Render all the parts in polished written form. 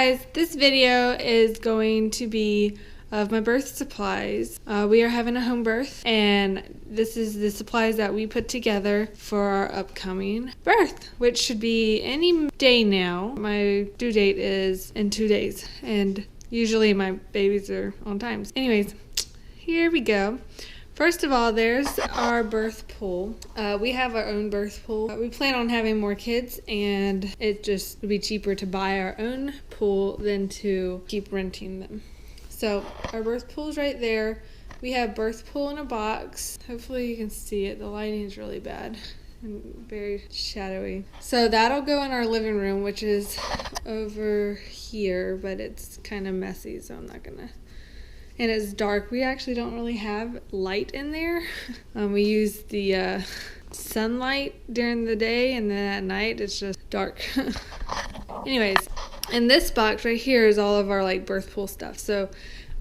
guys, this video is going to be of my birth supplies. We are having a home birth, and this is the supplies that we put together for our upcoming birth, which should be any day now. My due date is in 2 days, and usually my babies are on time. Anyways, here we go. First of all, there's our birth pool. We have our own birth pool. We plan on having more kids, and it just would be cheaper to buy our own pool than to keep renting them. So our birth pool is right there. We have birth pool in a box. Hopefully you can see it. The lighting is really bad and very shadowy. So that'll go in our living room, which is over here, but it's kind of messy, so I'm not gonna. And it's dark. We actually don't really have light in there. We use the sunlight during the day, and then at night it's just dark. Anyways, in this box right here is all of our like birth pool stuff. So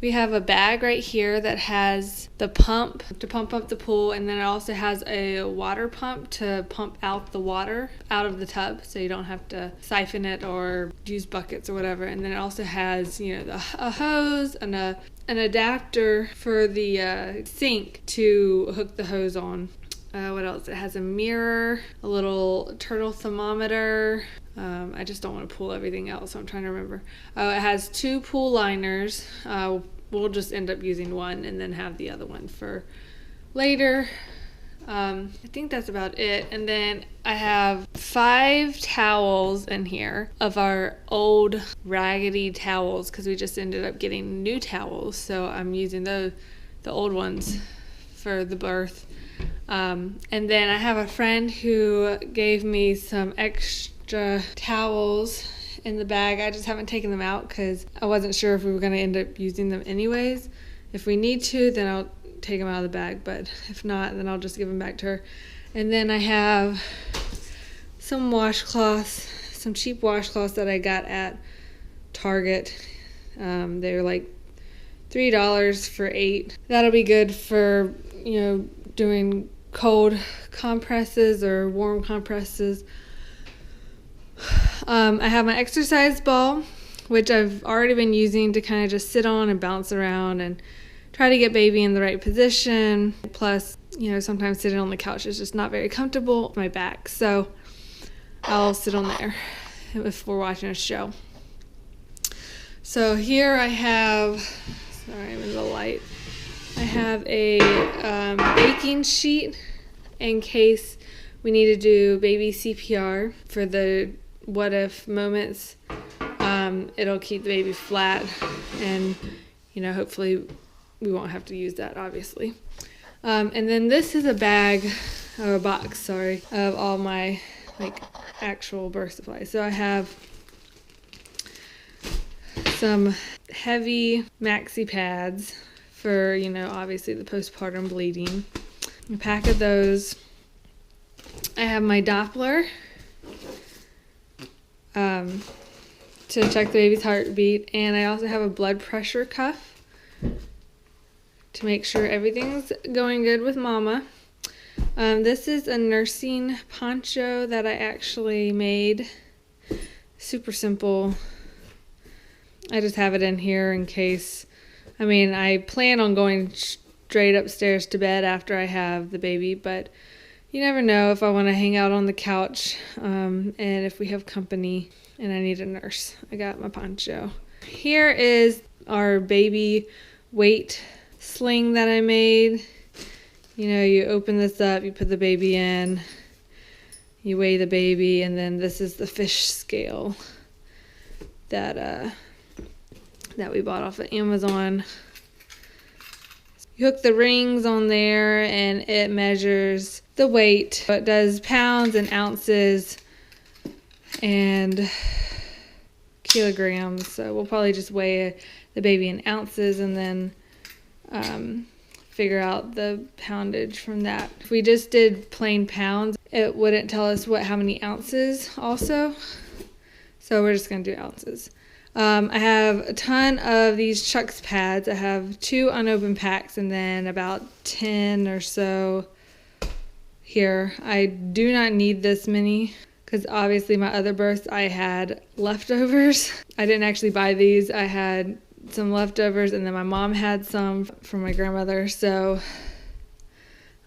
we have a bag right here that has the pump to pump up the pool, and then it also has a water pump to pump out the water out of the tub, so you don't have to siphon it or use buckets or whatever. And then it also has, you know, a hose and an adapter for the sink to hook the hose on. What else? It has a mirror, a little turtle thermometer. I just don't want to pull everything out, so I'm trying to remember. It has 2 pool liners. We'll just end up using one and then have the other one for later. I think that's about it. And then I have 5 towels in here of our old raggedy towels, because we just ended up getting new towels, so I'm using the old ones for the birth. And then I have a friend who gave me some extra towels in the bag. I just haven't taken them out because I wasn't sure if we were going to end up using them anyways. If we need to, then I'll take them out of the bag, but if not, then I'll just give them back to her. And then I have some washcloths, some cheap washcloths that I got at Target. They're like $3 for 8. That'll be good for, you know, doing cold compresses or warm compresses. I have my exercise ball, which I've already been using to kind of just sit on and bounce around and try to get baby in the right position. Plus, you know, sometimes sitting on the couch is just not very comfortable with my back, so I'll sit on there if we're watching a show. So here I have, sorry, I'm in the light. I have a baking sheet in case we need to do baby CPR for the what if moments. It'll keep the baby flat, and, you know, hopefully we won't have to use that, obviously. And then this is a bag, or a box, sorry, of all my like actual birth supplies. So I have some heavy maxi pads for, you know, obviously the postpartum bleeding. A pack of those. I have my Doppler to check the baby's heartbeat, and I also have a blood pressure cuff to make sure everything's going good with mama. This is a nursing poncho that I actually made. Super simple. I just have it in here in case. I mean, I plan on going straight upstairs to bed after I have the baby, but you never know if I want to hang out on the couch, and if we have company and I need a nurse. I got my poncho. Here is our baby weight sling that I made. You know, you open this up, you put the baby in, you weigh the baby, and then this is the fish scale that we bought off of Amazon. You hook the rings on there, and it measures the weight. It does pounds and ounces and kilograms. So we'll probably just weigh the baby in ounces and then figure out the poundage from that. If we just did plain pounds, it wouldn't tell us how many ounces also. So we're just going to do ounces. I have a ton of these Chucks pads. I have 2 unopened packs and then about 10 or so here. I do not need this many. because obviously my other births I had leftovers. I didn't actually buy these. I had some leftovers, and then my mom had some from my grandmother, so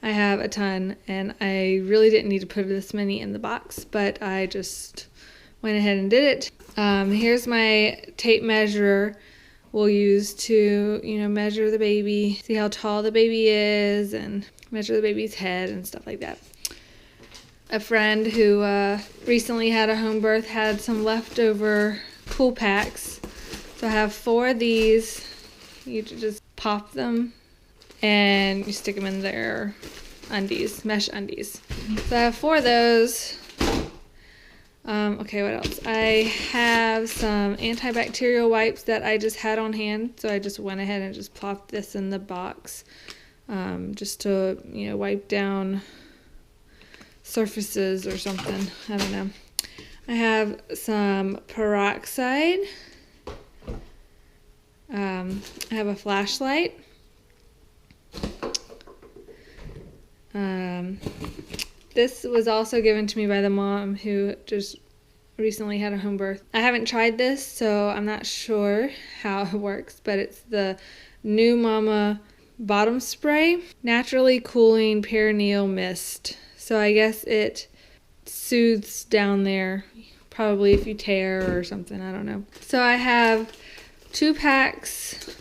I have a ton, and I really didn't need to put this many in the box, but I just went ahead and did it. Here's my tape measure we'll use to, measure the baby, see how tall the baby is, and measure the baby's head and stuff like that. A friend who recently had a home birth had some leftover pool packs. So I have 4 of these. You just pop them and you stick them in their undies, mesh undies. So I have 4 of those. Okay, what else? I have some antibacterial wipes that I just had on hand. So I just went ahead and just plopped this in the box just to, wipe down surfaces or something. I don't know. I have some peroxide. I have a flashlight. This was also given to me by the mom who just recently had a home birth. I haven't tried this, so I'm not sure how it works, but it's the New Mama bottom spray, naturally cooling perineal mist. So I guess it soothes down there, probably if you tear or something, I don't know. So I have 3 packs.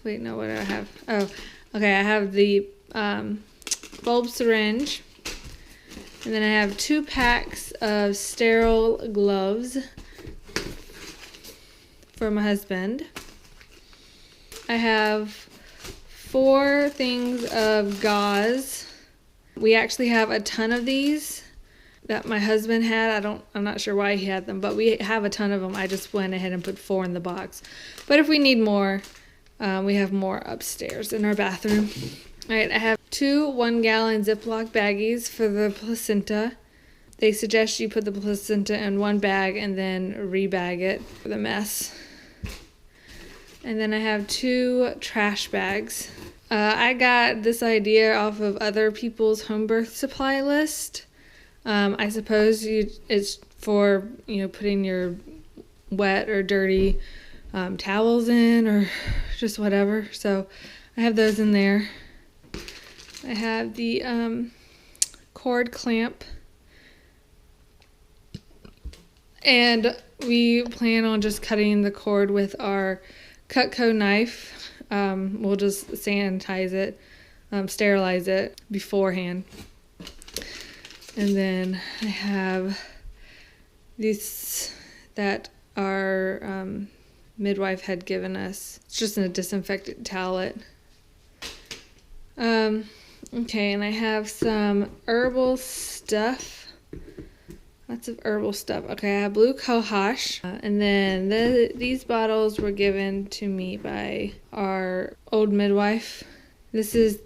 Wait, no, what do I have? Oh, okay, I have the bulb syringe. And then I have 2 packs of sterile gloves for my husband. I have 4 things of gauze. We actually have a ton of these that my husband had. I'm not sure why he had them, but we have a ton of them. I just went ahead and put 4 in the box. But if we need more, we have more upstairs in our bathroom. All right, I have 2 1-gallon Ziploc baggies for the placenta. They suggest you put the placenta in one bag and then rebag it for the mess. And then I have 2 trash bags. I got this idea off of other people's home birth supply list. I suppose it's for, putting your wet or dirty towels in or just whatever. So I have those in there. I have the cord clamp. And we plan on just cutting the cord with our Cutco knife. We'll just sanitize it, sterilize it beforehand. And then I have these that our midwife had given us. It's just a disinfectant towelette. Okay, and I have some herbal stuff. Lots of herbal stuff. Okay, I have blue cohosh. And then these bottles were given to me by our old midwife. This is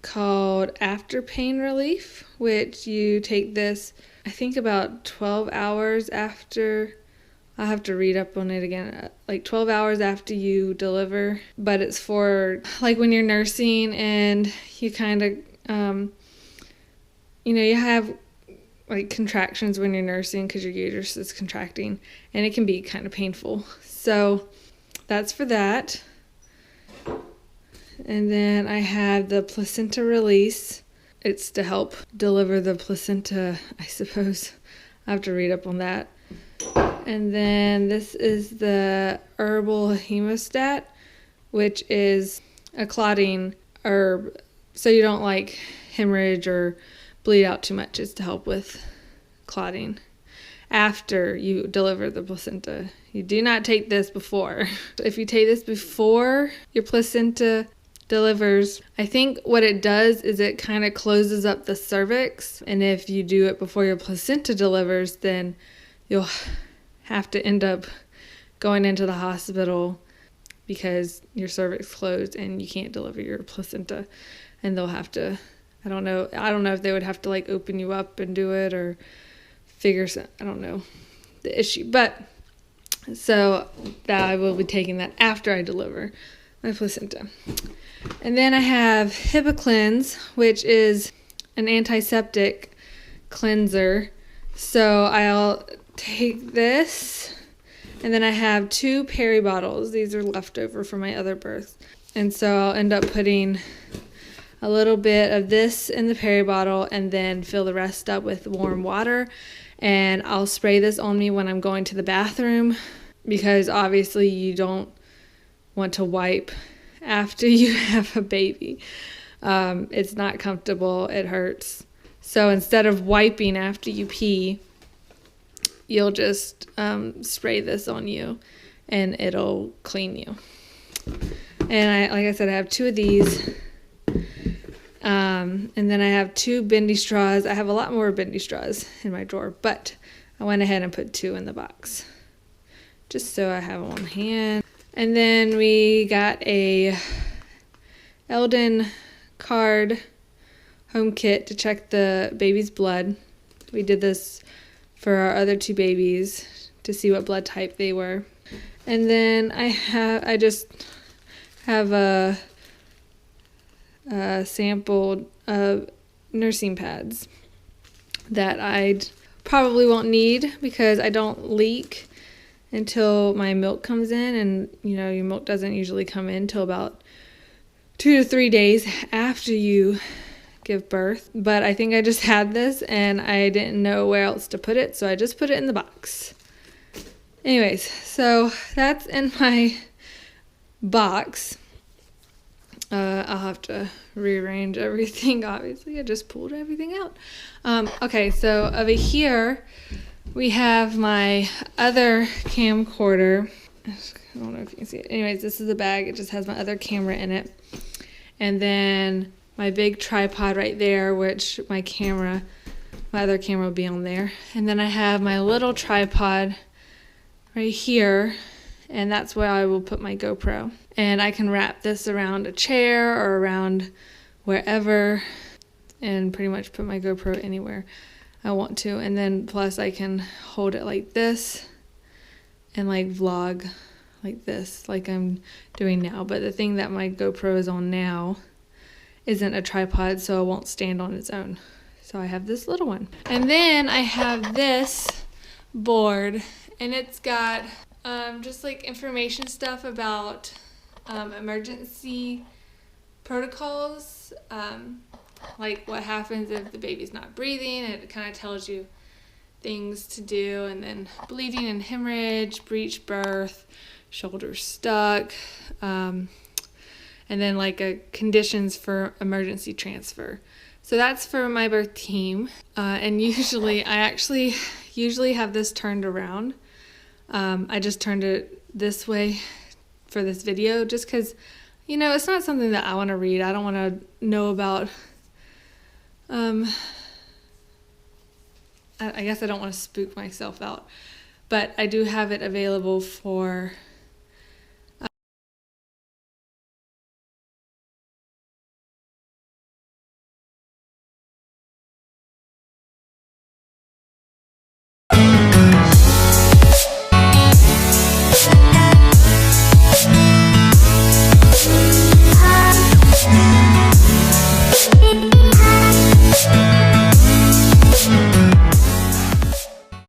called After Pain Relief, which you take this, I think about 12 hours after. I'll have to read up on it again, like 12 hours after you deliver. But it's for like when you're nursing and you kind of, you have like contractions when you're nursing because your uterus is contracting, and it can be kind of painful. So that's for that. And then I have the placenta release. It's to help deliver the placenta, I suppose. I have to read up on that. And then this is the Herbal hemostat, which is a clotting herb, so you don't like hemorrhage or bleed out too much. It's to help with clotting after you deliver the placenta. You do not take this before. If you take this before your placenta delivers, I think what it does is it kind of closes up the cervix, and if you do it before your placenta delivers, then you'll have to end up going into the hospital because your cervix closed and you can't deliver your placenta, and they'll have to, I don't know if they would have to like open you up and do it or I don't know the issue, but so that I will be taking that after I deliver my placenta. And then I have HIPAA Cleanse, which is an antiseptic cleanser. So I'll take this, and then I have 2 Perry bottles. These are leftover from my other birth. And so I'll end up putting a little bit of this in the Perry bottle and then fill the rest up with warm water. And I'll spray this on me when I'm going to the bathroom, because obviously you don't want to wipe after you have a baby. It's not comfortable. It hurts. So instead of wiping after you pee, you'll just spray this on you and it'll clean you. And like I said, I have 2 of these. And then I have 2 bendy straws. I have a lot more bendy straws in my drawer, but I went ahead and put 2 in the box just so I have them on hand. And then we got a Eldon card home kit to check the baby's blood. We did this for our other 2 babies to see what blood type they were. And then I just have a sample of nursing pads that I probably won't need because I don't leak until my milk comes in, and your milk doesn't usually come in till about 2 to 3 days after you give birth. But I think I just had this and I didn't know where else to put it, so I just put it in the box. Anyways, so that's in my box. I'll have to rearrange everything, obviously. I just pulled everything out. Okay, so over here, we have my other camcorder. I don't know if you can see it. Anyways, this is a bag. It just has my other camera in it. And then my big tripod right there, which my other camera will be on there. And then I have my little tripod right here, and that's where I will put my GoPro. And I can wrap this around a chair or around wherever and pretty much put my GoPro anywhere I want to. And then plus I can hold it like this and like vlog like this, like I'm doing now. But the thing that my GoPro is on now isn't a tripod, so it won't stand on its own. So I have this little one. And then I have this board, and it's got just like information stuff about emergency protocols, like what happens if the baby's not breathing. It kind of tells you things to do, and then bleeding and hemorrhage, breech birth, shoulder stuck, and then like conditions for emergency transfer. So that's for my birth team, and I usually have this turned around. I just turned it this way for this video just because, it's not something that I want to read. I don't want to know about, I guess I don't want to spook myself out, but I do have it available for